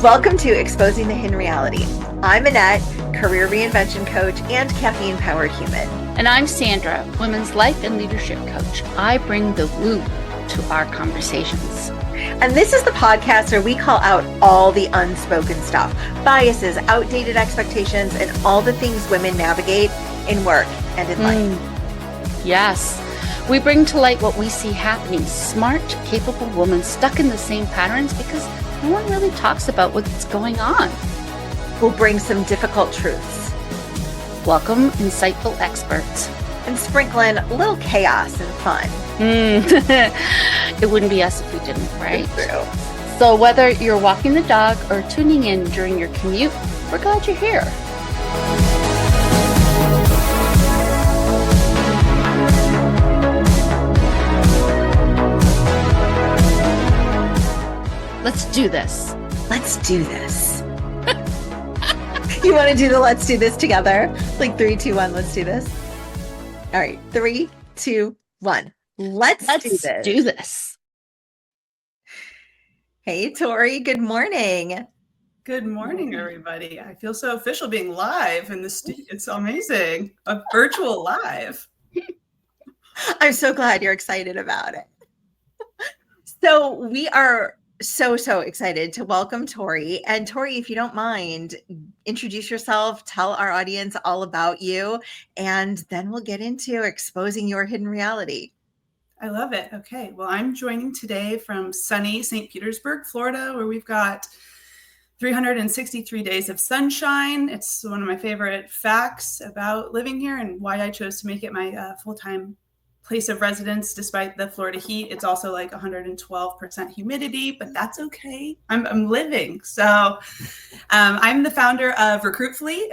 Welcome to Exposing the Hidden Reality. I'm Annette, career reinvention coach and caffeine-powered human. And I'm Sandra, women's life and leadership coach. I bring the woo to our conversations. And this is the podcast where we call out all the unspoken stuff, biases, outdated expectations, and all the things women navigate in work and in life. Yes. We bring to light what we see happening. Smart, capable women stuck in the same patterns because no one really talks about what's going on. We'll bring some difficult truths. Welcome, insightful experts. And sprinkle in a little chaos and fun. It wouldn't be us if we didn't, right? True. So whether you're walking the dog or tuning in during your commute, we're glad you're here. Let's do this. Let's do this. You want to do the let's do this together? Like 3, 2, 1, let's do this. All right, 3, 2, 1. Let's do this. Hey, Tori, good morning. Good morning, everybody. I feel so official being live in the studio. It's amazing. A virtual live. I'm so glad you're excited about it. So we are so excited to welcome Tori. And Tori, if you don't mind, introduce yourself, tell our audience all about you, and then we'll get into exposing your hidden reality. I love it. Okay. Well, I'm joining today from sunny St. Petersburg, Florida, where we've got 363 days of sunshine. It's one of my favorite facts about living here and why I chose to make it my full-time place of residence. Despite the Florida heat, it's also like 112% humidity, but that's okay. I'm living. So I'm the founder of Recruitfully.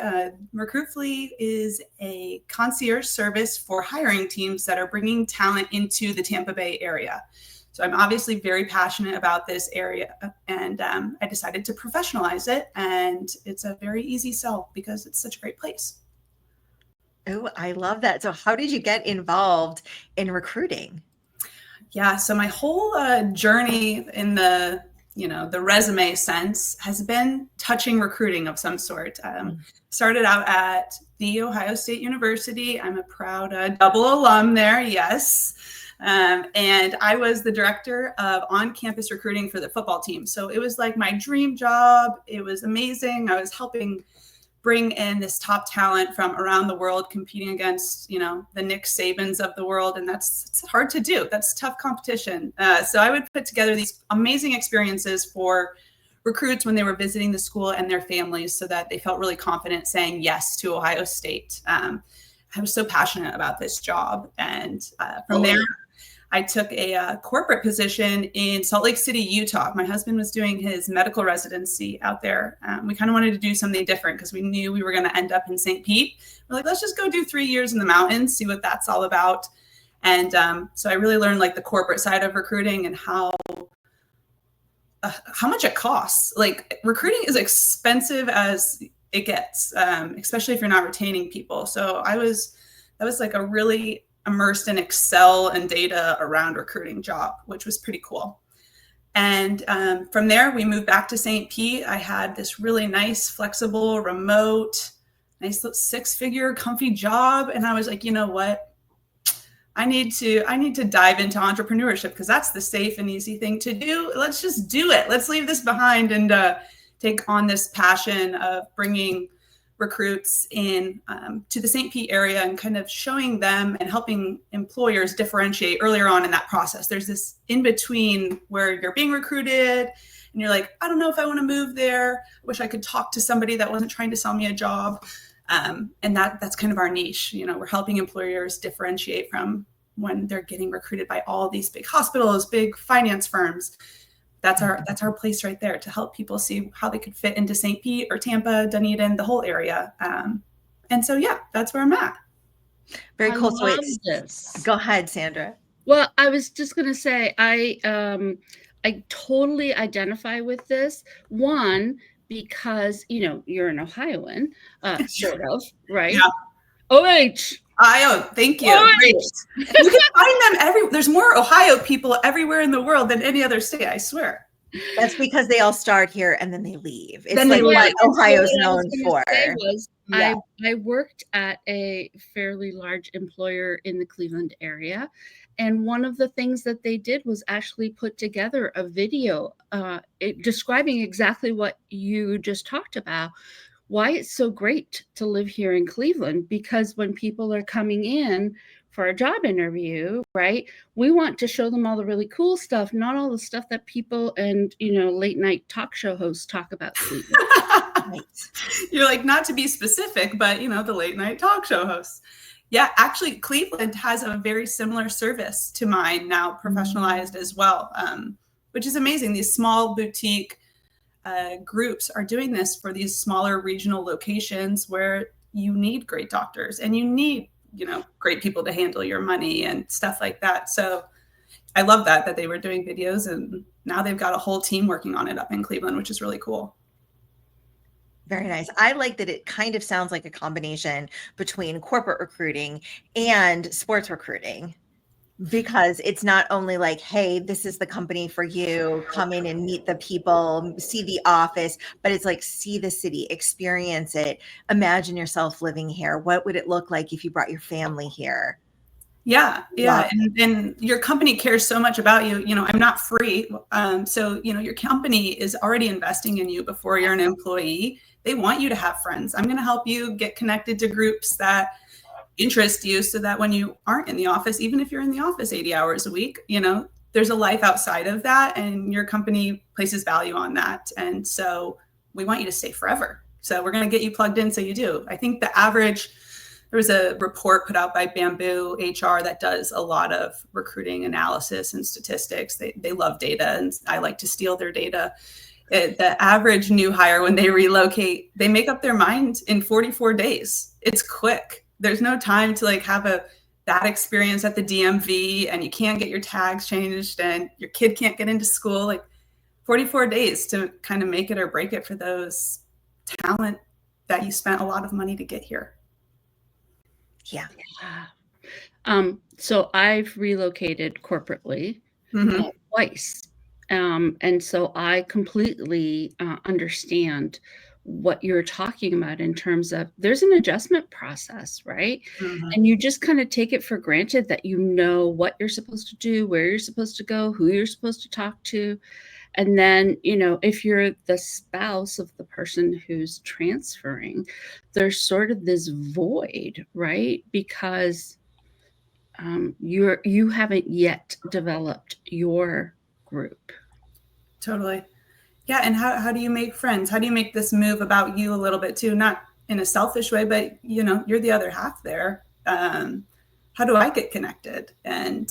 Recruitfully is a concierge service for hiring teams that are bringing talent into the Tampa Bay area. So I'm obviously very passionate about this area, and I decided to professionalize it. And it's a very easy sell because it's such a great place. Oh, I love that. So how did you get involved in recruiting? Yeah, so my whole journey in the resume sense has been touching recruiting of some sort. Started out at The Ohio State University. I'm a proud double alum there, yes. And I was the director of on-campus recruiting for the football team. So it was like my dream job. It was amazing. I was helping bring in this top talent from around the world, competing against, the Nick Sabans of the world. And it's hard to do. That's tough competition. So I would put together these amazing experiences for recruits when they were visiting the school and their families so that they felt really confident saying yes to Ohio State. I was so passionate about this job. And from there, I took a corporate position in Salt Lake City, Utah. My husband was doing his medical residency out there. We kind of wanted to do something different because we knew we were going to end up in St. Pete. We're like, let's just go do 3 years in the mountains, see what that's all about. And so I really learned like the corporate side of recruiting and how much it costs. Like recruiting is expensive as it gets, especially if you're not retaining people. So that was like a really immersed in Excel and data around recruiting job, which was pretty cool. And from there, we moved back to St. Pete. I had this really nice, flexible, remote, nice 6-figure comfy job. And I was like, you know what? I need to dive into entrepreneurship because that's the safe and easy thing to do. Let's just do it. Let's leave this behind and take on this passion of bringing recruits in to the St. Pete area and kind of showing them and helping employers differentiate earlier on in that process. There's this in between where you're being recruited and you're like, I don't know if I want to move there. I wish I could talk to somebody that wasn't trying to sell me a job. And that's kind of our niche. We're helping employers differentiate from when they're getting recruited by all these big hospitals, big finance firms. That's our place right there to help people see how they could fit into St. Pete or Tampa, Dunedin, the whole area. And so, yeah, that's where I'm at. Very cool. I love this. Go ahead, Sandra. Well, I was just going to say, I totally identify with this. One, because, you're an Ohioan, sort of, right? Yeah. OH. Thank you. Great. You can find them there's more Ohio people everywhere in the world than any other state, I swear. That's because they all start here and then they leave. It's Then they like leave. what So Ohio's what I was known gonna for. say was Yeah. I worked at a fairly large employer in the Cleveland area, and one of the things that they did was actually put together a video describing exactly what you just talked about, why it's so great to live here in Cleveland, because when people are coming in for a job interview, right, we want to show them all the really cool stuff, not all the stuff that people and, late night talk show hosts talk about Cleveland. Right. You're like, not to be specific, but the late night talk show hosts. Yeah, actually, Cleveland has a very similar service to mine now, professionalized as well, which is amazing. These small boutique groups are doing this for these smaller regional locations where you need great doctors and you need, great people to handle your money and stuff like that. So I love that they were doing videos, and now they've got a whole team working on it up in Cleveland, which is really cool. Very nice. I like that it kind of sounds like a combination between corporate recruiting and sports recruiting, because it's not only like, hey, this is the company for you, come in and meet the people, see the office, but it's like, see the city, experience it, imagine yourself living here. What would it look like if you brought your family here? Yeah. And your company cares so much about you. I'm not free. So, your company is already investing in you before you're an employee. They want you to have friends. I'm going to help you get connected to groups that interest you, so that when you aren't in the office, even if you're in the office 80 hours a week, there's a life outside of that, and your company places value on that. And so we want you to stay forever. So we're going to get you plugged in so you do. I think there was a report put out by Bamboo HR that does a lot of recruiting analysis and statistics. They love data, and I like to steal their data. The average new hire, when they relocate, they make up their mind in 44 days. It's quick. There's no time to have a bad experience at the DMV, and you can't get your tags changed, and your kid can't get into school. 44 days to kind of make it or break it for those talent that you spent a lot of money to get here. Yeah. So I've relocated corporately twice. And so I completely understand what you're talking about in terms of there's an adjustment process, right? And you just kind of take it for granted that you know what you're supposed to do, where you're supposed to go, who you're supposed to talk to. And then, if you're the spouse of the person who's transferring, there's sort of this void, right? Because you haven't yet developed your group. Totally. Yeah. And how do you make friends? How do you make this move about you a little bit too? Not in a selfish way, but you're the other half there. How do I get connected? And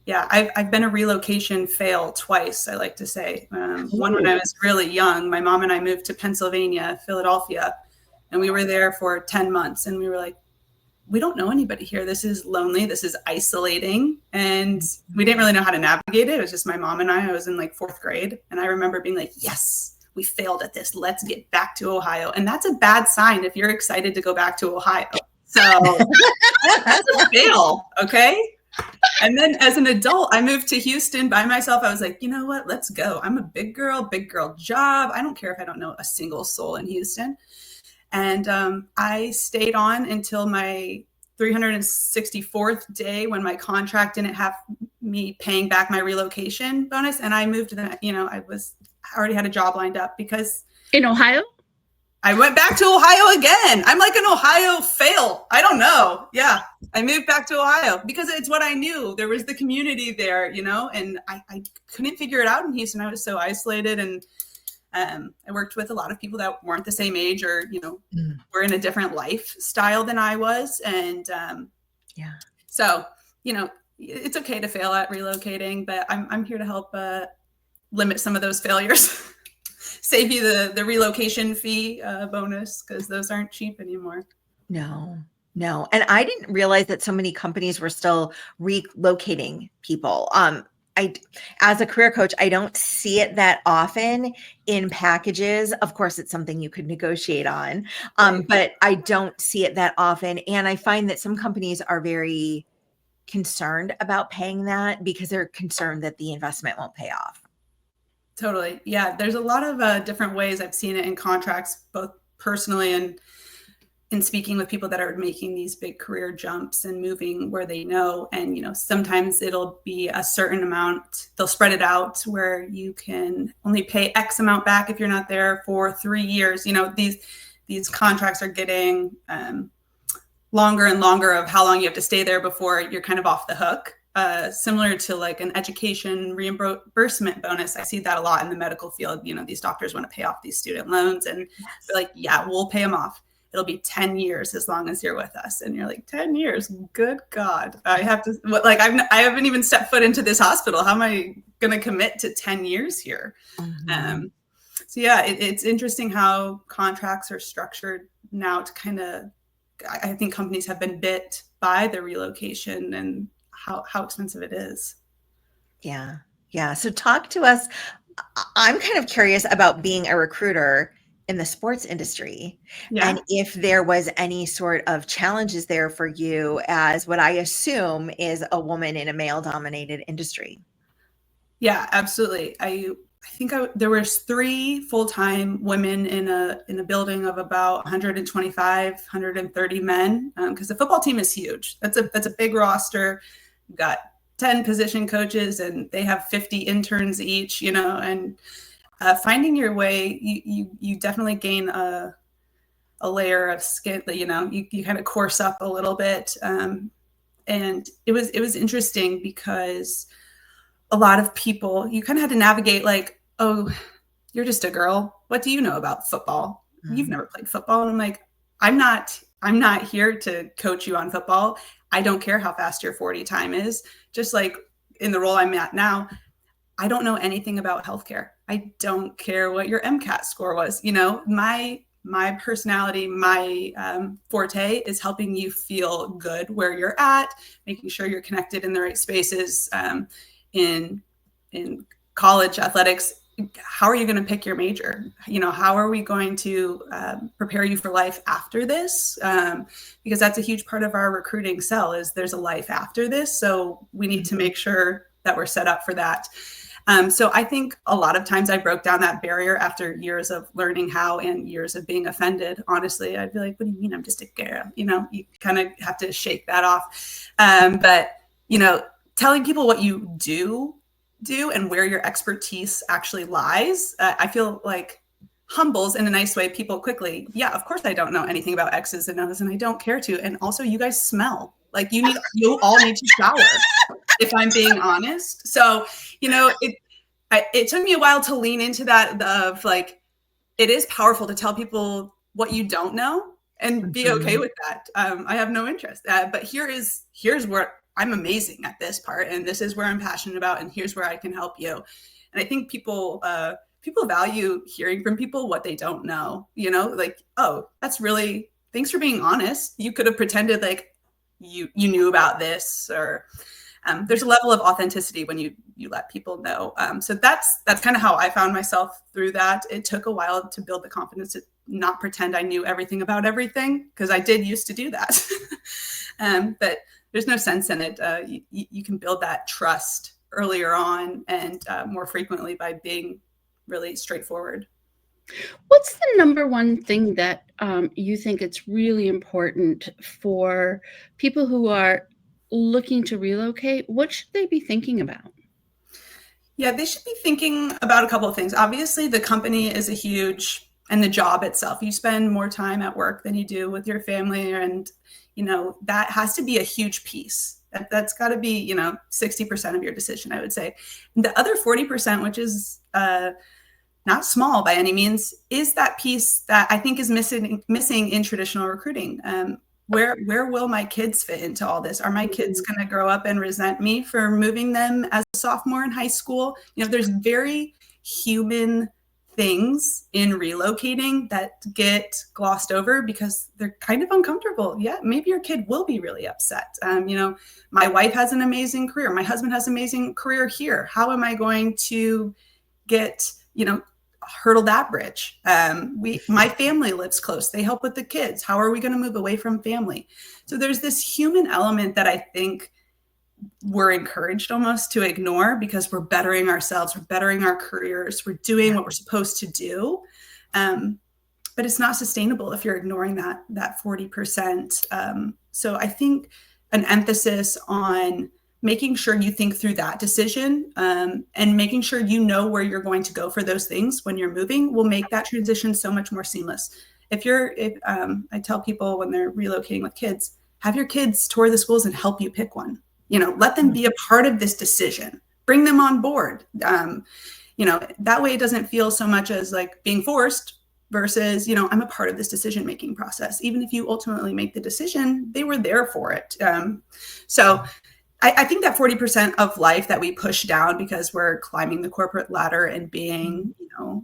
yeah, I've been a relocation fail twice, I like to say. One when I was really young. My mom and I moved to Pennsylvania, Philadelphia, and we were there for 10 months. And we were like, we don't know anybody here. This is lonely. This is isolating. And we didn't really know how to navigate it. It was just my mom and I was in 4th grade. And I remember being like, yes, we failed at this. Let's get back to Ohio. And that's a bad sign if you're excited to go back to Ohio. So that's a fail. Okay. And then as an adult, I moved to Houston by myself. I was like, you know what? Let's go. I'm a big girl job. I don't care if I don't know a single soul in Houston. And I stayed on until my 364th day when my contract didn't have me paying back my relocation bonus. And I moved to I already had a job lined up because in Ohio, I went back to Ohio again. I'm like an Ohio fail. I don't know. Yeah. I moved back to Ohio because it's what I knew. There was the community there, and I couldn't figure it out in Houston. I was so isolated, and I worked with a lot of people that weren't the same age or, were in a different lifestyle than I was. And so, it's okay to fail at relocating, but I'm here to help limit some of those failures. Save you the relocation fee bonus, because those aren't cheap anymore. No. And I didn't realize that so many companies were still relocating people. As a career coach, I don't see it that often in packages. Of course, it's something you could negotiate on, but I don't see it that often. And I find that some companies are very concerned about paying that because they're concerned that the investment won't pay off. Totally. Yeah. There's a lot of different ways I've seen it in contracts, both personally and in speaking with people that are making these big career jumps and moving where they know. And, sometimes it'll be a certain amount. They'll spread it out where you can only pay X amount back if you're not there for 3 years. These contracts are getting longer and longer of how long you have to stay there before you're kind of off the hook. Similar to like an education reimbursement bonus. I see that a lot in the medical field. These doctors want to pay off these student loans and they're like, yeah, we'll pay them off. It'll be 10 years as long as you're with us. And you're like, 10 years, good God. I haven't even stepped foot into this hospital. How am I going to commit to 10 years here? Mm-hmm. So yeah, it's interesting how contracts are structured now to kind of, I think companies have been bit by the relocation and how expensive it is. Yeah. Yeah. So talk to us. I'm kind of curious about being a recruiter in the sports industry, and if there was any sort of challenges there for you as what I assume is a woman in a male dominated industry. Yeah, absolutely. I think there was 3 full-time women in a building of about 125, 130 men, because the football team is huge. That's a big roster. You've got 10 position coaches and they have 50 interns each, and finding your way, you definitely gain a layer of skin that, you kind of course up a little bit. And it was interesting because a lot of people, you kind of had to navigate like, oh, you're just a girl. What do you know about football? Mm-hmm. You've never played football. And I'm like, I'm not here to coach you on football. I don't care how fast your 40 time is. Just like in the role I'm at now, I don't know anything about healthcare. I don't care what your MCAT score was. My personality, my forte is helping you feel good where you're at, making sure you're connected in the right spaces. In college athletics, how are you going to pick your major? How are we going to prepare you for life after this? Because that's a huge part of our recruiting sell is there's a life after this. So we need to make sure that we're set up for that. So I think a lot of times I broke down that barrier after years of learning how and years of being offended. Honestly, I'd be like, what do you mean I'm just a girl? You kind of have to shake that off. But telling people what you do and where your expertise actually lies, I feel like humbles in a nice way people quickly. Yeah, of course I don't know anything about X's and O's and I don't care to. And also you guys smell like you all need to shower if I'm being honest. So, it took me a while to lean into that of like, it is powerful to tell people what you don't know and be okay with that. I have no interest. But here's where I'm amazing at this part. And this is where I'm passionate about. And here's where I can help you. And I think people value hearing from people what they don't know, like, oh, that's really, thanks for being honest. You could have pretended like you knew about this or there's a level of authenticity when you let people know. So that's kind of how I found myself through that. It took a while to build the confidence to not pretend I knew everything about everything because I did used to do that. But there's no sense in it. You can build that trust earlier on and more frequently by being really straightforward. What's the number one thing that you think it's really important for people who are looking to relocate? What should they be thinking about? Yeah, they should be thinking about a couple of things. Obviously, the company is a huge, and the job itself. You spend more time at work than you do with your family, and that has to be a huge piece. That's got to be 60% of your decision, I would say. And the other 40%, which is not small by any means, is that piece that I think is missing in traditional recruiting. Where will my kids fit into all this? Are my kids going to grow up and resent me for moving them as a sophomore in high school? There's very human things in relocating that get glossed over because they're kind of uncomfortable. Yeah, maybe your kid will be really upset. My wife has an amazing career. My husband has an amazing career here. How am I going to get, hurdle that bridge? My family lives close. They help with the kids. How are we going to move away from family? So there's this human element that I think we're encouraged almost to ignore because we're bettering ourselves, we're bettering our careers, we're doing what we're supposed to do. But it's not sustainable if you're ignoring that 40%. So I think an emphasis on making sure you think through that decision, and making sure you know where you're going to go for those things when you're moving will make that transition so much more seamless. I tell people when they're relocating with kids, have your kids tour the schools and help you pick one. Let them be a part of this decision. Bring them on board. That way it doesn't feel so much as like being forced versus, I'm a part of this decision-making process. Even if you ultimately make the decision, they were there for it. So I think that 40% of life that we push down because we're climbing the corporate ladder and being,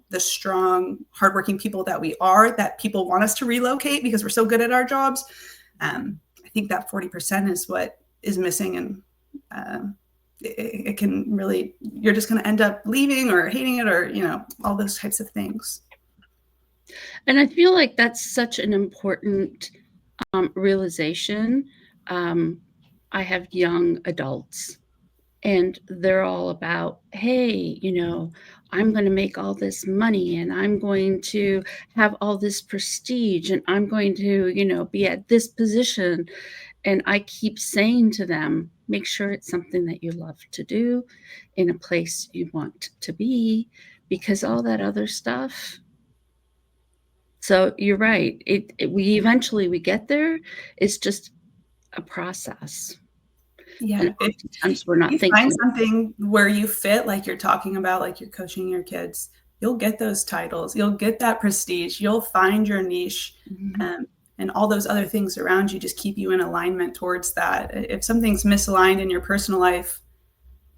the strong, hardworking people that we are, that people want us to relocate because we're so good at our jobs. I think that 40% is what is missing. And it can really, you're just going to end up leaving or hating it or, all those types of things. And I feel like that's such an important realization. I have young adults and they're all about, hey, I'm going to make all this money and I'm going to have all this prestige and I'm going to, be at this position. And I keep saying to them, make sure it's something that you love to do in a place you want to be, because all that other stuff. So you're right. We eventually get there. It's just a process. Yeah. And oftentimes we're not thinking. Find something where you fit, like you're talking about, like you're coaching your kids, you'll get those titles, you'll get that prestige, you'll find your niche, and all those other things around you just keep you in alignment towards that. If something's misaligned in your personal life,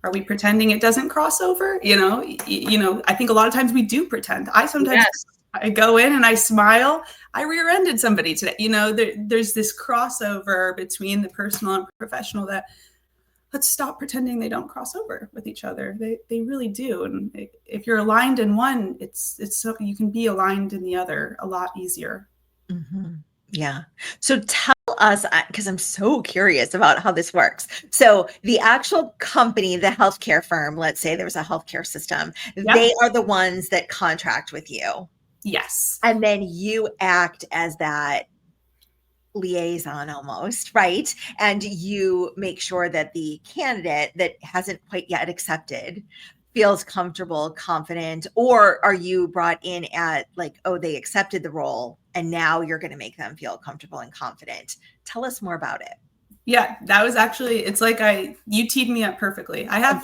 are we pretending it doesn't cross over? I think a lot of times we do pretend. I sometimes I go in and I smile. I rear-ended somebody today. There's this crossover between the personal and professional that let's stop pretending they don't cross over with each other. They really do. And if you're aligned in one, it's so you can be aligned in the other a lot easier. Mm-hmm. Yeah. So tell us, because I'm so curious about how this works. So the actual company, the healthcare firm, let's say there was a healthcare system, they are the ones that contract with you. Yes. And then you act as that liaison almost, right? And you make sure that the candidate that hasn't quite yet accepted feels comfortable, confident, or are you brought in at like, oh, they accepted the role and now you're going to make them feel comfortable and confident? Tell us more about it. Yeah, that was actually, it's like you teed me up perfectly. I have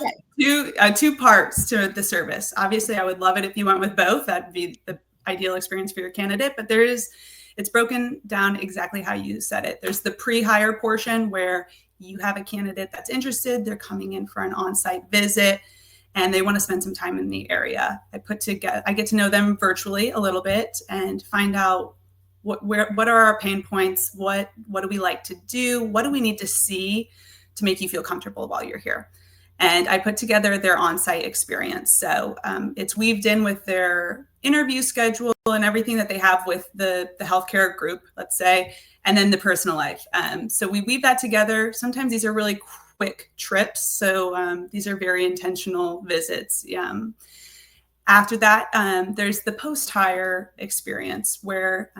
two parts to the service. Obviously, I would love it if you went with both. That'd be the ideal experience for your candidate, but it's broken down exactly how you said it. There's the pre-hire portion where you have a candidate that's interested. They're coming in for an on-site visit and they want to spend some time in the area. I get to know them virtually a little bit and find out what are our pain points? What do we like to do? What do we need to see to make you feel comfortable while you're here? And I put together their on-site experience. So it's weaved in with their interview schedule and everything that they have with the healthcare group, let's say, and then the personal life. So we weave that together. Sometimes these are really quick trips. So these are very intentional visits. After that, there's the post-hire experience where,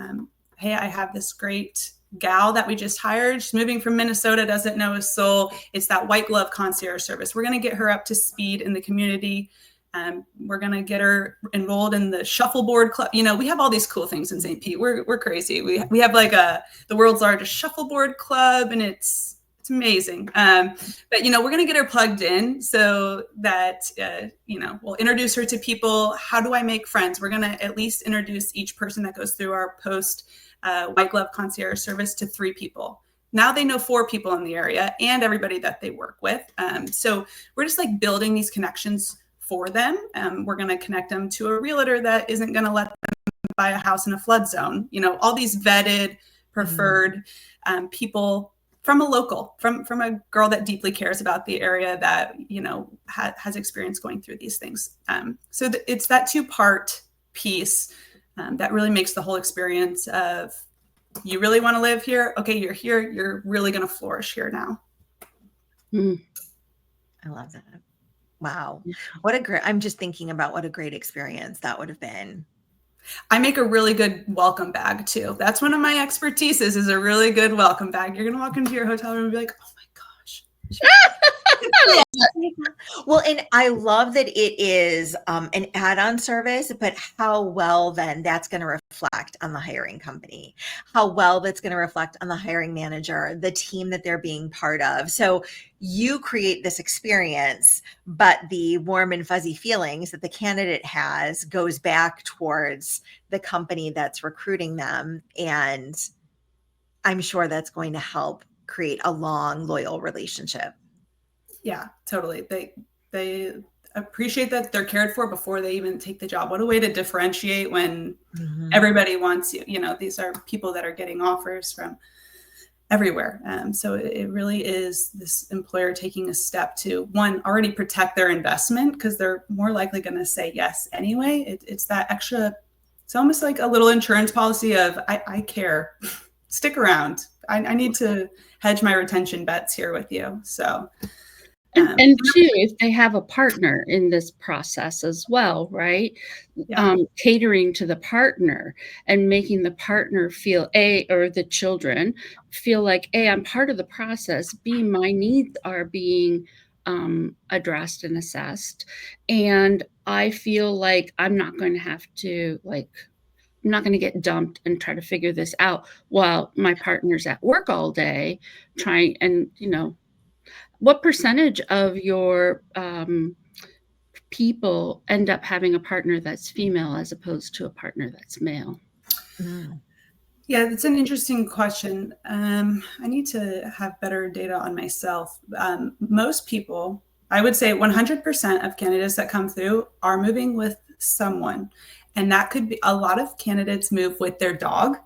hey, I have this great gal that we just hired. She's moving from Minnesota, doesn't know a soul. It's that white glove concierge service. We're going to get her up to speed in the community. We're going to get her enrolled in the shuffleboard club. We have all these cool things in St. Pete. We're crazy. We have like the world's largest shuffleboard club, and it's amazing. But we're going to get her plugged in so that we'll introduce her to people. How do I make friends? We're going to at least introduce each person that goes through our post white glove concierge service to 3 people. Now they know 4 people in the area and everybody that they work with. So we're just like building these connections for them. We're going to connect them to a realtor that isn't going to let them buy a house in a flood zone. All these vetted, preferred people from a local, from a girl that deeply cares about the area that, has experience going through these things. So it's that 2-part piece that really makes the whole experience of, you really want to live here? Okay, you're here. You're really going to flourish here now. I love that. Wow. What a great, I'm just thinking about what a great experience that would have been. I make a really good welcome bag too. That's one of my expertises, is a really good welcome bag. You're going to walk into your hotel room and be like, oh my gosh. Well, and I love that it is an add-on service, but how well then that's going to reflect on the hiring company, how well that's going to reflect on the hiring manager, the team that they're being part of. So you create this experience, but the warm and fuzzy feelings that the candidate has goes back towards the company that's recruiting them. And I'm sure that's going to help create a long, loyal relationship. Yeah, totally. They appreciate that they're cared for before they even take the job. What a way to differentiate when everybody wants you. You know, these are people that are getting offers from everywhere. So it really is this employer taking a step to, one, already protect their investment, because they're more likely going to say yes anyway. It's that extra, it's almost like a little insurance policy of, I care, stick around. I need to hedge my retention bets here with you. So. And two, if they have a partner in this process as well, right? Yeah. Catering to the partner and making the partner feel, or the children feel like, A, I'm part of the process. B, my needs are being addressed and assessed. And I feel like I'm not going to have to, I'm not going to get dumped and try to figure this out while my partner's at work all day trying, and, what percentage of your people end up having a partner that's female as opposed to a partner that's male? Yeah, that's an interesting question. I need to have better data on myself. Most people, I would say 100% of candidates that come through are moving with someone. And that could be, a lot of candidates move with their dog.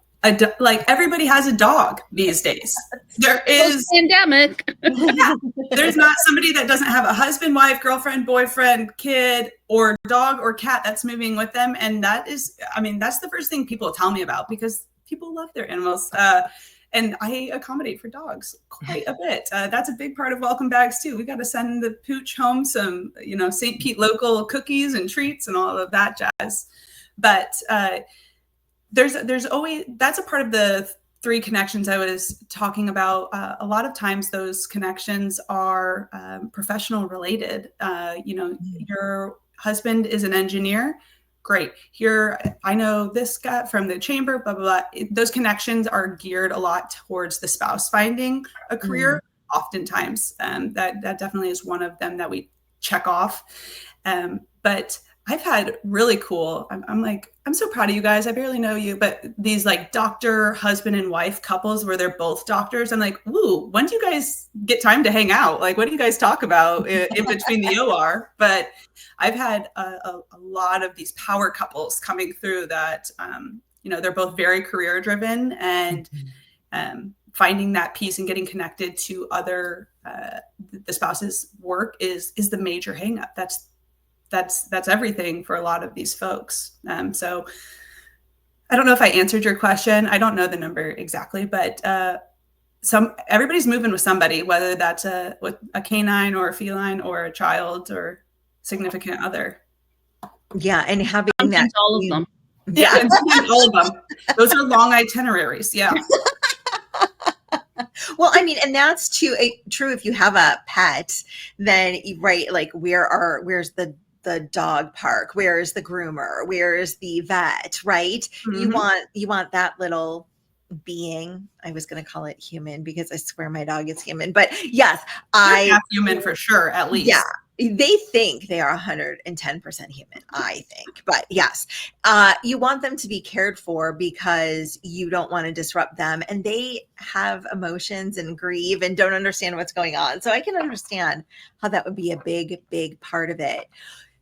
Like everybody has a dog these days. There is pandemic. Yeah, there's not somebody that doesn't have a husband, wife, girlfriend, boyfriend, kid, or dog or cat that's moving with them. And that is, that's the first thing people tell me about, because people love their animals. And I accommodate for dogs quite a bit. That's a big part of welcome bags too. We got to send the pooch home some, St. Pete local cookies and treats and all of that jazz. But there's always, that's a part of the 3 connections I was talking about. A lot of times those connections are professional related. Your husband is an engineer. Great. Here, I know this guy from the chamber, blah, blah, blah. Those connections are geared a lot towards the spouse finding a career. Oftentimes, that definitely is one of them that we check off. But I've had really cool, I'm so proud of you guys. I barely know you, but these like doctor, husband and wife couples where they're both doctors. I'm like, ooh, when do you guys get time to hang out? Like, what do you guys talk about in between the OR? But I've had a lot of these power couples coming through that, they're both very career driven, and finding that peace and getting connected to other, the spouse's work is the major hang up. That's everything for a lot of these folks. So I don't know if I answered your question. I don't know the number exactly, but everybody's moving with somebody, whether that's with a canine or a feline or a child or significant other. Yeah, and having sometimes that, all of them. Yeah, and sometimes all of them. Those are long itineraries. Yeah. Well, and that's true if you have a pet, then right, like where's the dog park, where's the groomer, where's the vet, right? You want that little being. I was going to call it human because I swear my dog is human, but yes, half human for sure, at least. Yeah, they think they are 110% human, I think. But yes, you want them to be cared for because you don't want to disrupt them. And they have emotions and grieve and don't understand what's going on. So I can understand how that would be a big, big part of it.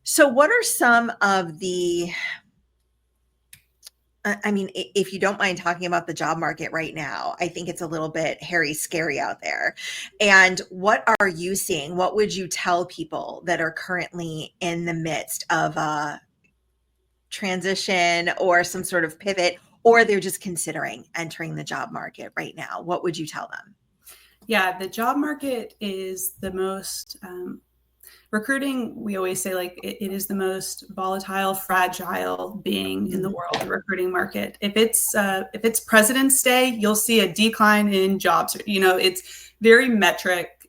So what are some of the, if you don't mind talking about the job market right now, I think it's a little bit hairy, scary out there. And what are you seeing? What would you tell people that are currently in the midst of a transition or some sort of pivot, or they're just considering entering the job market right now? What would you tell them? Yeah, the job market is the most recruiting, we always say like it is the most volatile, fragile being in the world, the recruiting market. If it's President's Day, you'll see a decline in jobs. It's very metric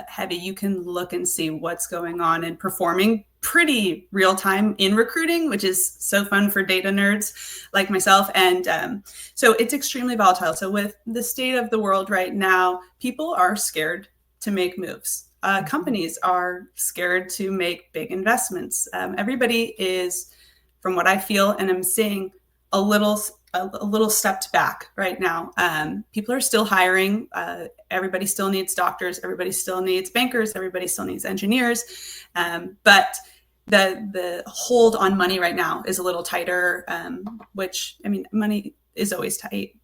heavy. You can look and see what's going on and performing pretty real time in recruiting, which is so fun for data nerds like myself. And so it's extremely volatile. So with the state of the world right now, people are scared to make moves. Companies are scared to make big investments. Everybody is, from what I feel and I'm seeing, a little stepped back right now. People are still hiring. Everybody still needs doctors. Everybody still needs bankers. Everybody still needs engineers. But the hold on money right now is a little tighter, which, I mean, money is always tight.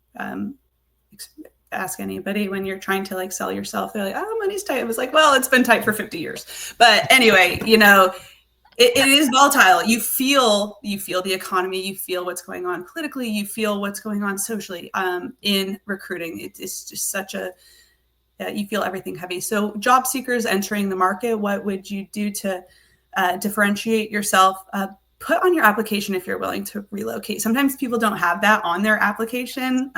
Ask anybody when you're trying to like sell yourself, they're like, oh, money's tight. It was like, well, it's been tight for 50 years. But anyway, it is volatile. You feel the economy, you feel what's going on politically, you feel what's going on socially. In recruiting, it's just such you feel everything heavy. So job seekers entering the market, what would you do to differentiate yourself? Put on your application if you're willing to relocate. Sometimes people don't have that on their application.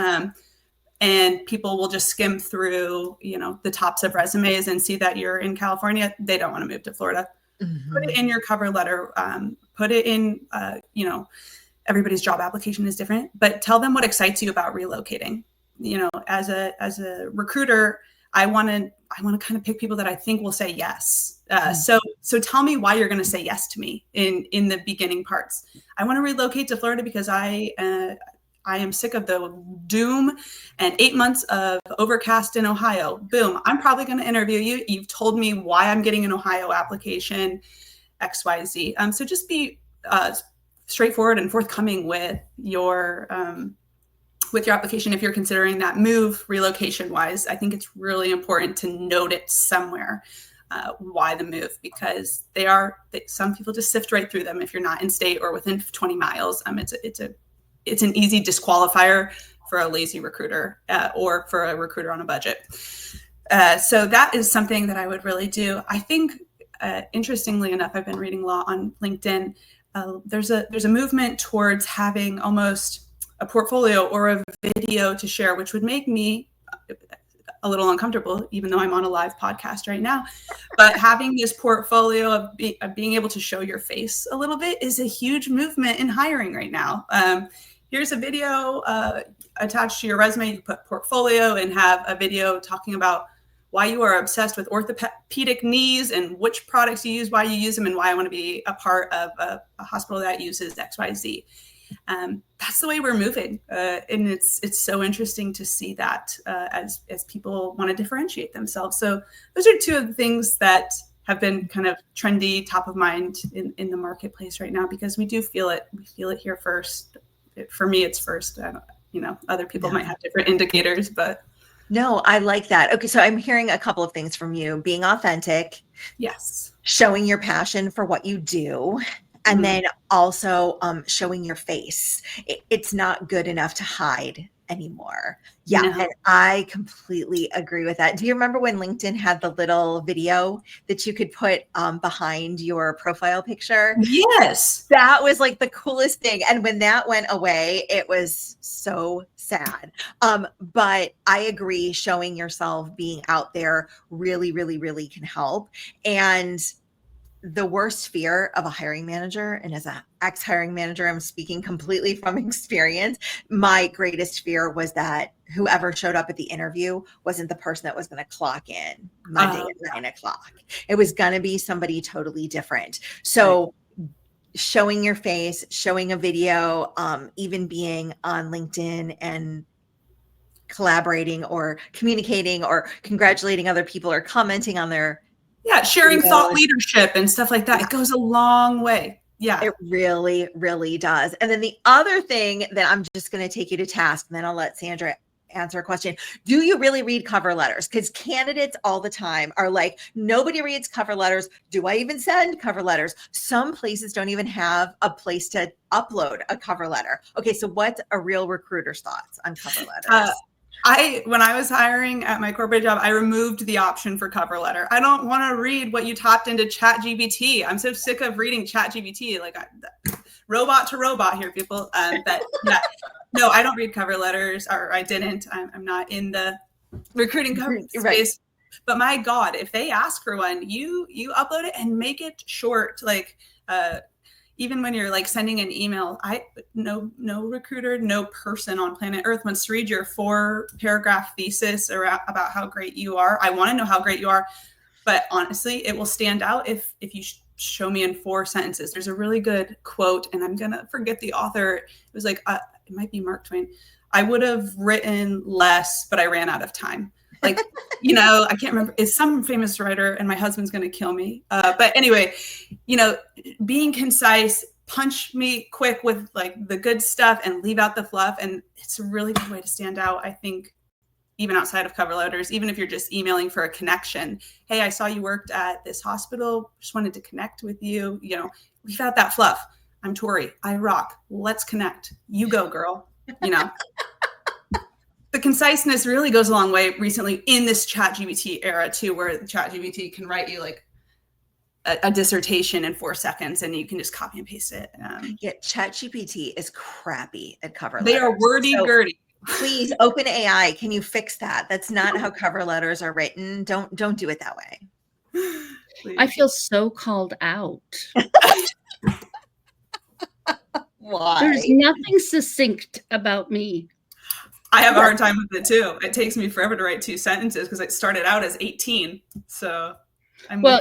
And people will just skim through, the tops of resumes and see that you're in California. They don't want to move to Florida. Mm-hmm. Put it in your cover letter. Put it in, everybody's job application is different, but tell them what excites you about relocating. As a recruiter, I want to kind of pick people that I think will say yes. So tell me why you're going to say yes to me in the beginning parts. I want to relocate to Florida because I am sick of the doom and 8 months of overcast in Ohio. Boom. I'm probably going to interview you. You've told me why I'm getting an Ohio application, XYZ. So just be straightforward and forthcoming with your application. If you're considering that move relocation wise, I think it's really important to note it somewhere, why the move, because some people just sift right through them. If you're not in state or within 20 miles, it's an easy disqualifier for a lazy recruiter or for a recruiter on a budget. So that is something that I would really do. I think, interestingly enough, I've been reading a lot on LinkedIn. There's a movement towards having almost a portfolio or a video to share, which would make me a little uncomfortable, even though I'm on a live podcast right now. But having this portfolio of being able to show your face a little bit is a huge movement in hiring right now. Here's a video attached to your resume. You put portfolio and have a video talking about why you are obsessed with orthopedic knees and which products you use, why you use them, and why I want to be a part of a hospital that uses XYZ. That's the way we're moving. And it's so interesting to see that as people want to differentiate themselves. So those are two of the things that have been kind of trendy, top of mind in the marketplace right now, because we do feel it. We feel it here first. For me, it's first. Other people might have different indicators, but. No, I like that. Okay. So I'm hearing a couple of things from you: being authentic. Yes. Showing your passion for what you do. And then also showing your face. It's not good enough to hide anymore. Yeah. No. And I completely agree with that. Do you remember when LinkedIn had the little video that you could put behind your profile picture? Yes. That was like the coolest thing. And when that went away, it was so sad. But I agree, showing yourself, being out there really, really, really can help. And the worst fear of a hiring manager, and as an ex-hiring manager, I'm speaking completely from experience, my greatest fear was that whoever showed up at the interview wasn't the person that was going to clock in Monday at 9 o'clock. It was going to be somebody totally different. So showing your face, showing a video, even being on LinkedIn and collaborating or communicating or congratulating other people or commenting on their sharing thought leadership and stuff like that. It goes a long way. Yeah, it really, really does. And then the other thing that I'm just going to take you to task, and then I'll let Sandra answer a question. Do you really read cover letters? Because candidates all the time are like, nobody reads cover letters. Do I even send cover letters? Some places don't even have a place to upload a cover letter. Okay, so what's a real recruiter's thoughts on cover letters? When I was hiring at my corporate job, I removed the option for cover letter. I don't want to read what you typed into ChatGPT. I'm so sick of reading ChatGPT. Like robot to robot here, people. But yeah, no, I don't read cover letters, or I didn't. I'm not in the recruiting space. Right. But my God, if they ask for one, you upload it and make it short. Like even when you're like sending an email, no recruiter, no person on planet Earth wants to read your 4-paragraph thesis about how great you are. I want to know how great you are, but honestly, it will stand out if you show me in 4 sentences. There's a really good quote, and I'm gonna forget the author. It was like it might be Mark Twain. I would have written less, but I ran out of time. Like, I can't remember. It's some famous writer, and my husband's going to kill me. But anyway, being concise, punch me quick with like the good stuff and leave out the fluff. And it's a really good way to stand out, I think, even outside of cover letters, even if you're just emailing for a connection. Hey, I saw you worked at this hospital. Just wanted to connect with you. Leave out that fluff. I'm Tori. I rock. Let's connect. You go, girl. The conciseness really goes a long way recently in this ChatGPT era too, where ChatGPT can write you like a dissertation in 4 seconds, and you can just copy and paste it. Yeah, ChatGPT is crappy at cover letters. They are wordy-gurdy. Please, OpenAI, can you fix that? That's not how cover letters are written. Don't do it that way. Please. I feel so called out. Why? There's nothing succinct about me. I have a hard time with it too. It takes me forever to write 2 sentences because I started out as 18. So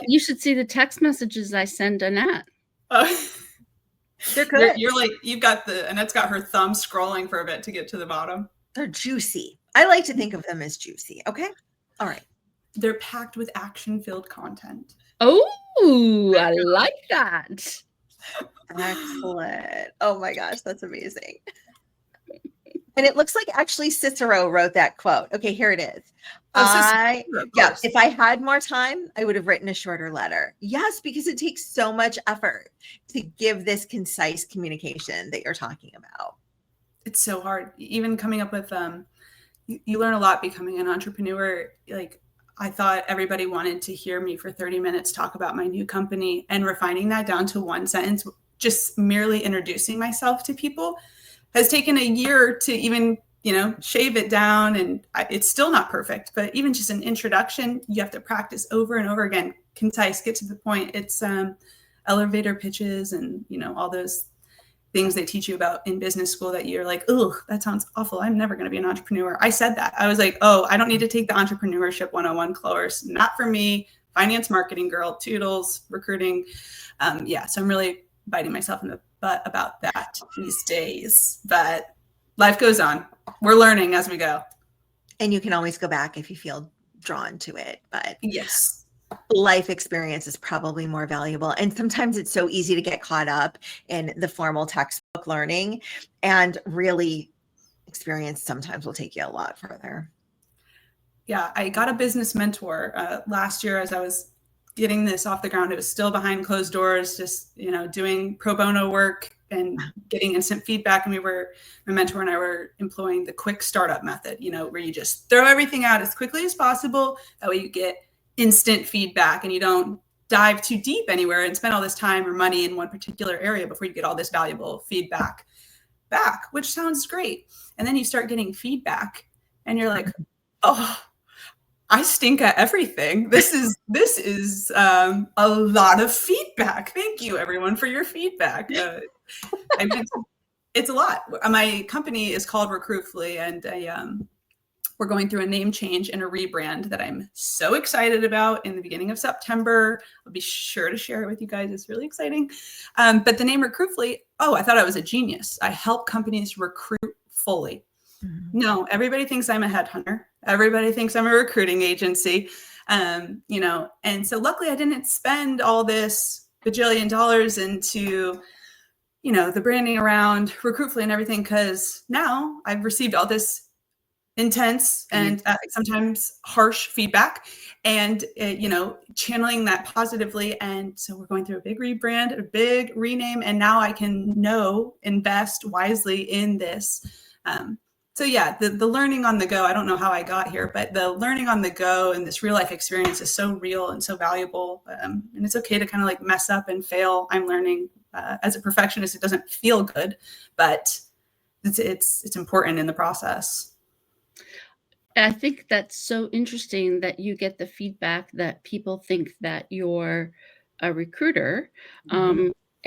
you should see the text messages I send Annette. They're good. You're like, Annette's got her thumb scrolling for a bit to get to the bottom. They're juicy. I like to think of them as juicy. Okay. All right. They're packed with action-filled content. Oh, I like that. Excellent. Oh my gosh, that's amazing. And it looks like actually Cicero wrote that quote. Okay, here it is. If I had more time, I would have written a shorter letter. Yes, because it takes so much effort to give this concise communication that you're talking about. It's so hard. Even coming up with you learn a lot becoming an entrepreneur. Like, I thought everybody wanted to hear me for 30 minutes talk about my new company, and refining that down to 1 sentence, just merely introducing myself to people, has taken a year to even, shave it down. And it's still not perfect, but even just an introduction, you have to practice over and over again. Concise, get to the point. It's elevator pitches and, all those things they teach you about in business school that you're like, oh, that sounds awful. I'm never going to be an entrepreneur. I said that. I was like, oh, I don't need to take the entrepreneurship 101 course. Not for me. Finance, marketing girl, toodles, recruiting. So I'm really biting myself in the butt about that these days, but life goes on. We're learning as we go. And you can always go back if you feel drawn to it, but yes, life experience is probably more valuable. And sometimes it's so easy to get caught up in the formal textbook learning, and really experience sometimes will take you a lot further. Yeah, I got a business mentor last year as I was getting this off the ground. It was still behind closed doors, just, doing pro bono work and getting instant feedback. And my mentor and I were employing the quick startup method, where you just throw everything out as quickly as possible. That way you get instant feedback and you don't dive too deep anywhere and spend all this time or money in one particular area before you get all this valuable feedback back, which sounds great. And then you start getting feedback and you're like, oh, I stink at everything. This is a lot of feedback. Thank you, everyone, for your feedback. It's a lot. My company is called Recruitfully, and we're going through a name change and a rebrand that I'm so excited about in the beginning of September. I'll be sure to share it with you guys. It's really exciting. But the name Recruitfully, I thought I was a genius. I help companies recruit fully. No, everybody thinks I'm a headhunter. Everybody thinks I'm a recruiting agency. And so luckily I didn't spend all this bajillion dollars into, the branding around Recruitfully and everything, because now I've received all this intense and sometimes harsh feedback, and channeling that positively. And so we're going through a big rebrand, a big rename, and now I can invest wisely in this So yeah, the learning on the go, I don't know how I got here, but the learning on the go and this real life experience is so real and so valuable. And it's okay to kind of like mess up and fail. I'm learning as a perfectionist, it doesn't feel good, but it's important in the process. I think that's so interesting that you get the feedback that people think that you're a recruiter,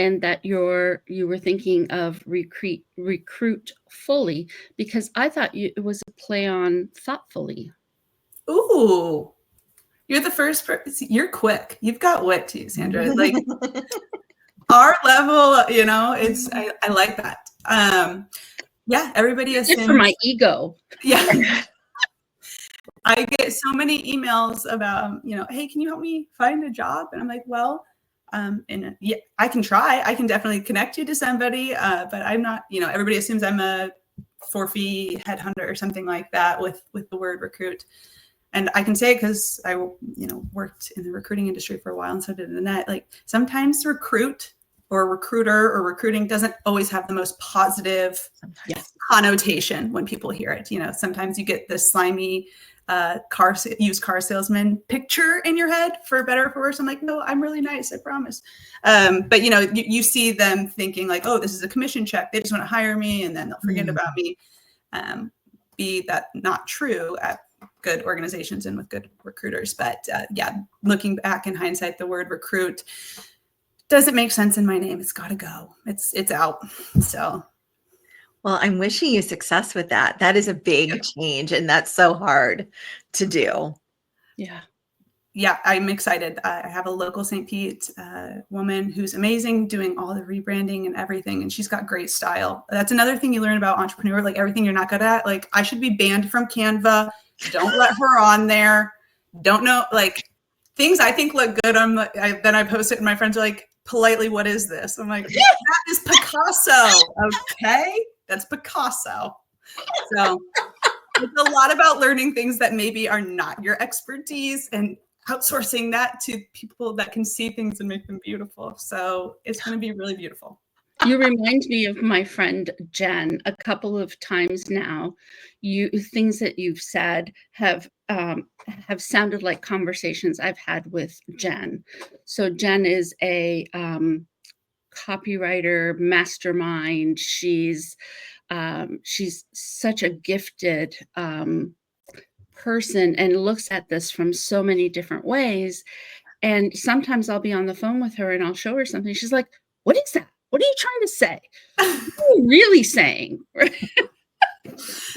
and that you were thinking of Recruitfully, because I thought it was a play on thoughtfully. Ooh, you're the first person. You're quick. You've got wit to you, Sandra. Like our level, you know, it's I like that. Yeah, everybody assumes for my ego. Yeah. I get so many emails about, you know, hey, can you help me find a job? And I'm like, well, and yeah, I can try. I can definitely connect you to somebody, but I'm not, you know, everybody assumes I'm a for-fee headhunter or something like that with the word recruit. And I can say it because I, you know, worked in the recruiting industry for a while, and so did Annette. Like sometimes recruit or recruiter or recruiting doesn't always have the most positive connotation when people hear it. You know, sometimes you get this slimy used car salesman picture in your head, for better or for worse. I'm like, no, I'm really nice, I promise. But you know, you see them thinking like, oh, this is a commission check. They just want to hire me and then they'll forget about me. Be that not true at good organizations and with good recruiters. But yeah, looking back in hindsight, the word recruit doesn't make sense in my name. It's got to go. It's out. So. Well, I'm wishing you success with that. That is a big change, and that's so hard to do. Yeah. Yeah, I'm excited. I have a local St. Pete woman who's amazing, doing all the rebranding and everything, and she's got great style. That's another thing you learn about entrepreneur, like everything you're not good at. Like I should be banned from Canva. Don't let her on there. Don't know, like things I think look good. Then I post it and my friends are like, politely, what is this? I'm like, that is Picasso. Okay. That's Picasso. So it's a lot about learning things that maybe are not your expertise and outsourcing that to people that can see things and make them beautiful. So it's going to be really beautiful. You remind me of my friend Jen. A couple of times now, things that you've said have sounded like conversations I've had with Jen. So Jen is a copywriter mastermind. She's such a gifted person and looks at this from so many different ways. And sometimes I'll be on the phone with her and I'll show her something. She's like, what is that? What are you trying to say? What are you really saying? I'm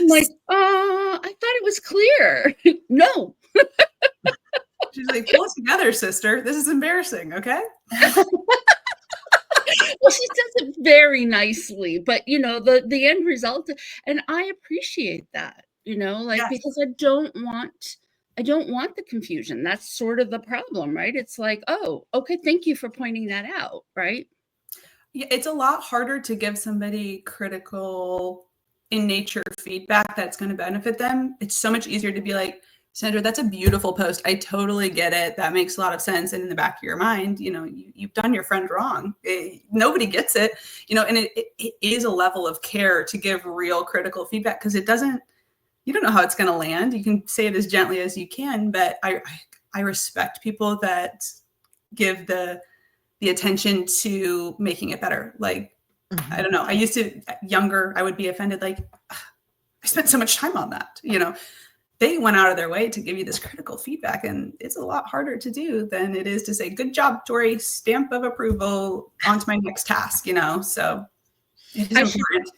like, I thought it was clear. No. She's like, pull it together, sister. This is embarrassing, okay? Well, she does it very nicely, but you know, the end result, and I appreciate that, you know, like, yes. Because I don't want the confusion. That's sort of the problem, right? It's like, oh, okay, thank you for pointing that out, right? Yeah, it's a lot harder to give somebody critical in nature feedback that's going to benefit them. It's so much easier to be like, Sandra, that's a beautiful post. I totally get it. That makes a lot of sense. And in the back of your mind, you know, you've done your friend wrong. Nobody gets it, you know, and it is a level of care to give real critical feedback because you don't know how it's going to land. You can say it as gently as you can, but I respect people that give the attention to making it better. Like, I don't know. I used to, younger, I would be offended. Like, I spent so much time on that, you know. They went out of their way to give you this critical feedback, and it's a lot harder to do than it is to say, good job, Tori, stamp of approval, on to my next task, you know? So it is important.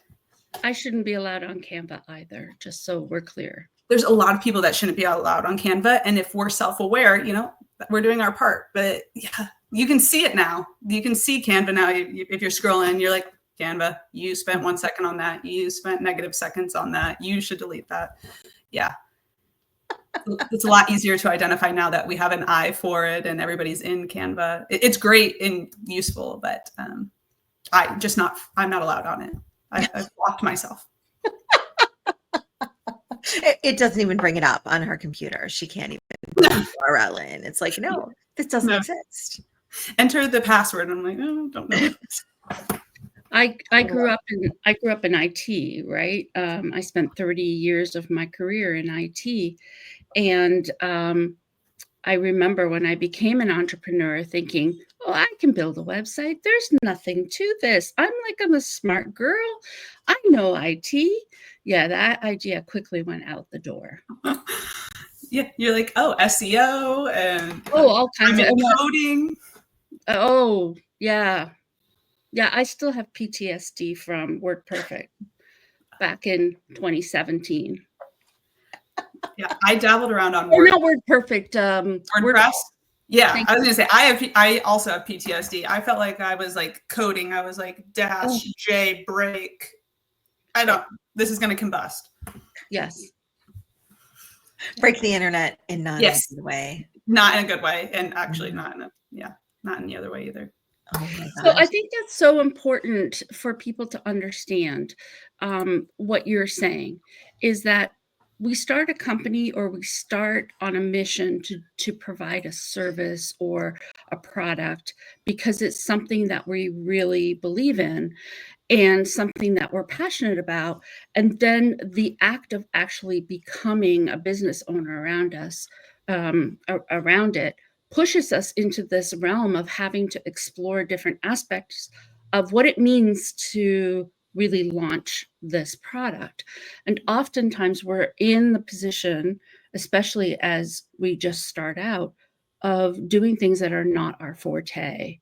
I shouldn't be allowed on Canva either, just so we're clear. There's a lot of people that shouldn't be allowed on Canva. And if we're self-aware, you know, we're doing our part. But yeah, you can see it now. You can see Canva now. If you're scrolling, you're like, Canva, you spent 1 second on that. You spent negative seconds on that. You should delete that. Yeah. It's a lot easier to identify now that we have an eye for it and everybody's in Canva. It's great and useful, but I'm not allowed on it. I've blocked myself. It doesn't even bring it up on her computer. She can't even put the URL in. It's like, no, this doesn't exist. Enter the password. I'm like, oh, don't know. I grew up in IT, right? I spent 30 years of my career in IT, and I remember when I became an entrepreneur thinking, oh, I can build a website. There's nothing to this. I'm a smart girl. I know IT. Yeah, that idea quickly went out the door. Yeah, you're like, oh, SEO and all kinds of coding. Oh, yeah. Yeah, I still have PTSD from WordPerfect back in 2017. Yeah, I dabbled around on not WordPerfect. WordPress. Yeah, I was gonna say I also have PTSD. I felt like I was like coding. I was like -J break. This is gonna combust. Yes. Break the internet in not a good way. Not in a good way, and actually not in the other way either. Oh my gosh. So I think that's so important for people to understand what you're saying is that we start a company or we start on a mission to provide a service or a product because it's something that we really believe in and something that we're passionate about. And then the act of actually becoming a business owner around us, around it, pushes us into this realm of having to explore different aspects of what it means to really launch this product. And oftentimes we're in the position, especially as we just start out, of doing things that are not our forte.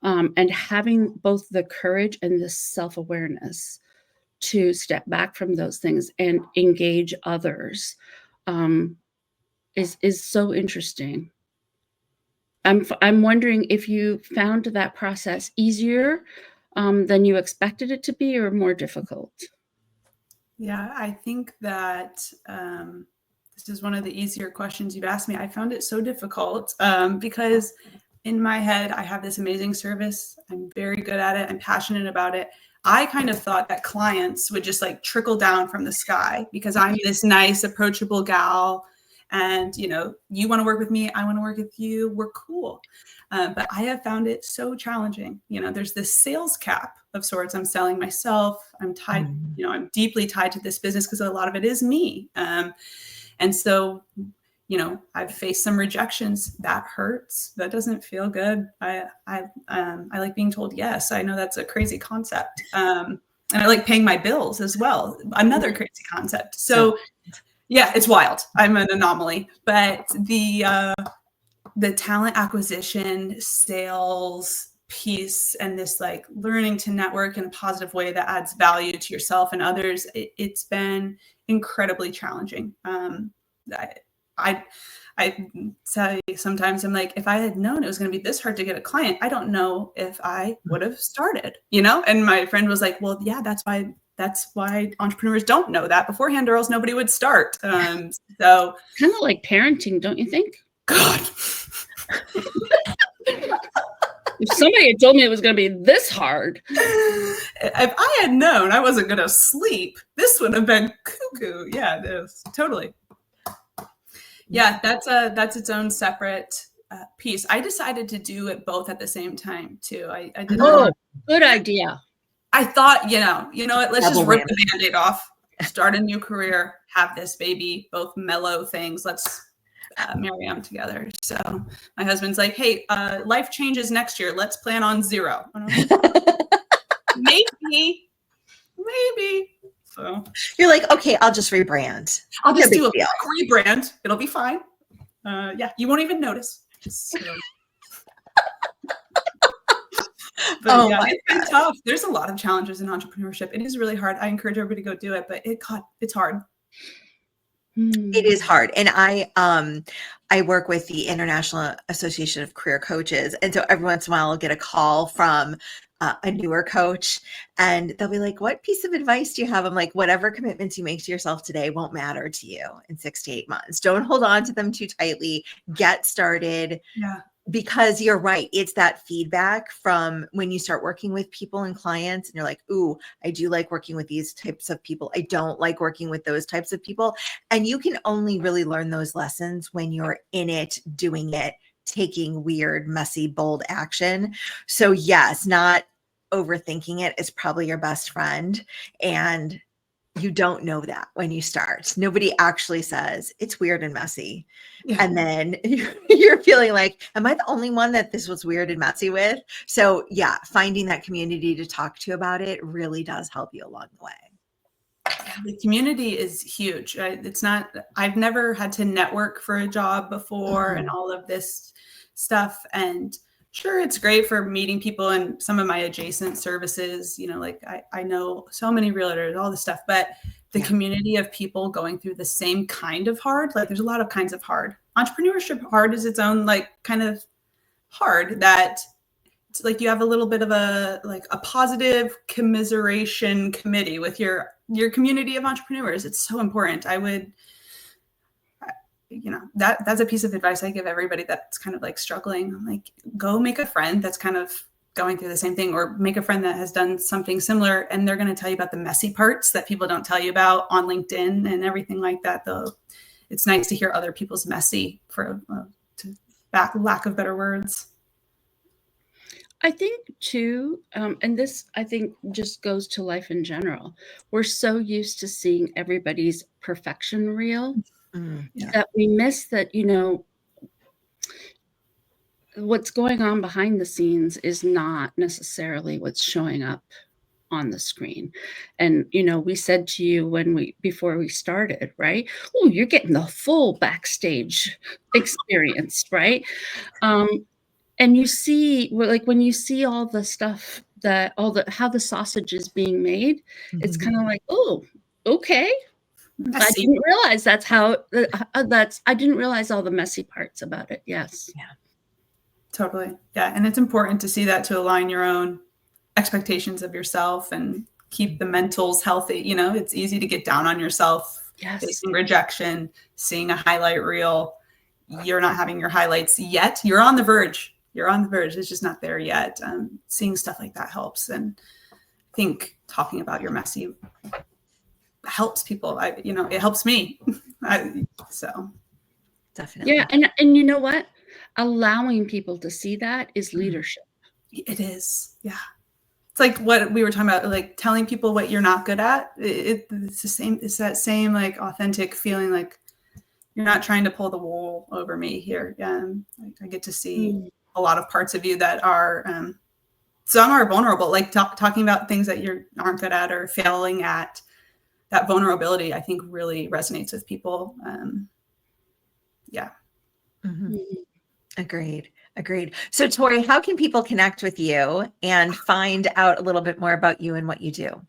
And having both the courage and the self-awareness to step back from those things and engage others is so interesting. I'm wondering if you found that process easier than you expected it to be, or more difficult. Yeah, I think that this is one of the easier questions you've asked me. I found it so difficult because in my head, I have this amazing service. I'm very good at it. I'm passionate about it. I kind of thought that clients would just like trickle down from the sky because I'm this nice, approachable gal. And, you want to work with me. I want to work with you. We're cool. But I have found it so challenging. There's this sales cap of sorts. I'm selling myself. I'm tied, I'm deeply tied to this business because a lot of it is me. And so, I've faced some rejections. That hurts. That doesn't feel good. I like being told yes. I know that's a crazy concept. And I like paying my bills as well. Another crazy concept. So yeah, it's wild. I'm an anomaly. But the talent acquisition, sales piece, and this like learning to network in a positive way that adds value to yourself and others, it's been incredibly challenging. I say sometimes I'm like, if I had known it was going to be this hard to get a client, I don't know if I would have started, And my friend was like, well, yeah, that's why entrepreneurs don't know that beforehand, or else nobody would start. So kind of like parenting, don't you think? God. If somebody had told me it was going to be this hard. If I had known I wasn't going to sleep, this would have been cuckoo. Yeah, it is. Totally. Yeah, that's its own separate piece. I decided to do it both at the same time too. I did. Oh, good idea. I thought, you know what? Let's just rip the Band-Aid off, start a new career, have this baby, both mellow things. Let's marry them together. So my husband's like, hey, life changes next year. Let's plan on 0. Maybe. So you're like, okay, I'll just rebrand. I'll just do a quick rebrand. It'll be fine. Yeah, you won't even notice. But yeah, it's been tough. There's a lot of challenges in entrepreneurship. It is really hard. I encourage everybody to go do it, but it's hard. It is hard. And I work with the International Association of Career Coaches. And so every once in a while I'll get a call from a newer coach and they'll be like, what piece of advice do you have? I'm like, whatever commitments you make to yourself today won't matter to you in 6 to 8 months. Don't hold on to them too tightly. Get started. Yeah. Because you're right. It's that feedback from when you start working with people and clients and you're like, ooh, I do like working with these types of people. I don't like working with those types of people. And you can only really learn those lessons when you're in it, doing it, taking weird, messy, bold action. So yes, not overthinking it is probably your best friend. And you don't know that when you start. Nobody actually says it's weird and messy. Yeah. And then you're feeling like, am I the only one that this was weird and messy with? So yeah, finding that community to talk to about it really does help you along the way. Yeah, the community is huge. It's not, I've never had to network for a job before and all of this stuff. And sure, it's great for meeting people in some of my adjacent services. You know, like I know so many realtors, all this stuff, but the community of people going through the same kind of hard, like there's a lot of kinds of hard. Entrepreneurship hard is its own like kind of hard that it's like you have a little bit of a positive commiseration committee with your community of entrepreneurs. It's so important. I would, you know, that's a piece of advice I give everybody that's kind of like struggling. I'm like, go make a friend that's kind of going through the same thing, or make a friend that has done something similar. And they're going to tell you about the messy parts that people don't tell you about on LinkedIn and everything like that. Though it's nice to hear other people's messy, for lack of better words. I think too, and this I think just goes to life in general. We're so used to seeing everybody's perfection reel that we miss that, you know, what's going on behind the scenes is not necessarily what's showing up on the screen. And, you know, we said to you before we started, right? Oh, you're getting the full backstage experience, right? And you see, like when you see all the stuff how the sausage is being made, it's kind of like, oh, okay. I didn't realize I didn't realize all the messy parts about it. Yes. Yeah. Totally. Yeah. And it's important to see that, to align your own expectations of yourself and keep the mentals healthy. You know, it's easy to get down on yourself, facing rejection, seeing a highlight reel. You're not having your highlights yet. You're on the verge. It's just not there yet. Seeing stuff like that helps. And I think talking about your messy helps people. It helps me. So definitely. Yeah. And you know what? Allowing people to see that is leadership. It is. Yeah. It's like what we were talking about, like telling people what you're not good at. It's the same. It's that same like authentic feeling, like you're not trying to pull the wool over me here. I get to see a lot of parts of you that are, some are vulnerable, like talking about things that you aren't good at or failing at. That vulnerability, I think, really resonates with people. Yeah. Mm-hmm. Agreed. So Tori, how can people connect with you and find out a little bit more about you and what you do?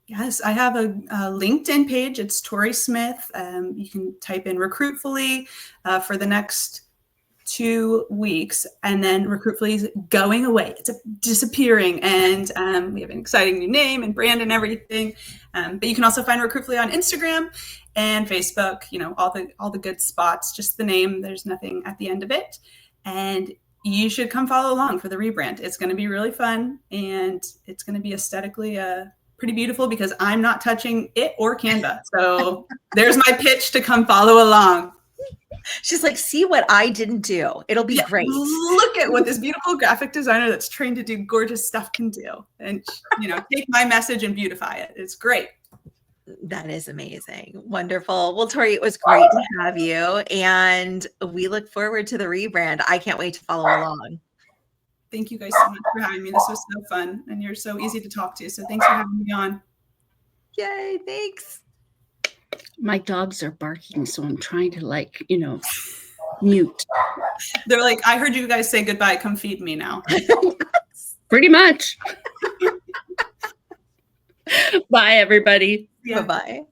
Yes, I have a LinkedIn page. It's Tori Smith. You can type in Recruitfully for the next 2 weeks, and then Recruitfully is going away. It's disappearing, and we have an exciting new name and brand and everything. But you can also find Recruitfully on Instagram and Facebook. You know, all the good spots. Just the name. There's nothing at the end of it, and you should come follow along for the rebrand. It's going to be really fun, and it's going to be aesthetically pretty beautiful because I'm not touching it or Canva. So there's my pitch to come follow along. She's like, see what I didn't do. It'll be great. Look at what this beautiful graphic designer that's trained to do gorgeous stuff can do. And, take my message and beautify it. It's great. That is amazing. Wonderful. Well, Tori, it was great to have you. And we look forward to the rebrand. I can't wait to follow along. Thank you guys so much for having me. This was so fun. And you're so easy to talk to. So thanks for having me on. Yay. Thanks. My dogs are barking, so I'm trying to mute. They're like, I heard you guys say goodbye. Come feed me now. Pretty much. Bye, everybody. Yeah. Bye-bye.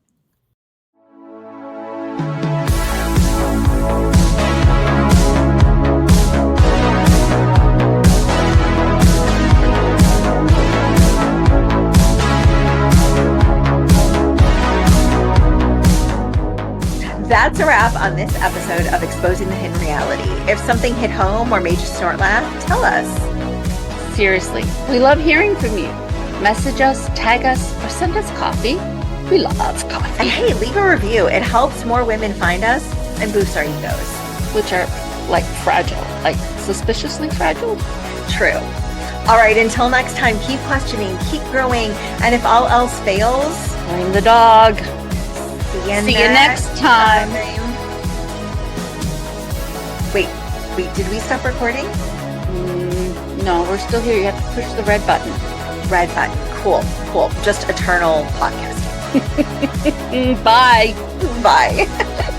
That's a wrap on this episode of Exposing the Hidden Reality. If something hit home or made you snort laugh, tell us. Seriously, we love hearing from you. Message us, tag us, or send us coffee. We love coffee. And hey, leave a review. It helps more women find us and boosts our egos. Which are fragile, suspiciously fragile. True. All right, until next time, keep questioning, keep growing, and if all else fails, blame the dog. See you next time. Wait, did we stop recording? No, we're still here. You have to push the red button. Red button. Cool. Just eternal podcasting. Bye. Bye.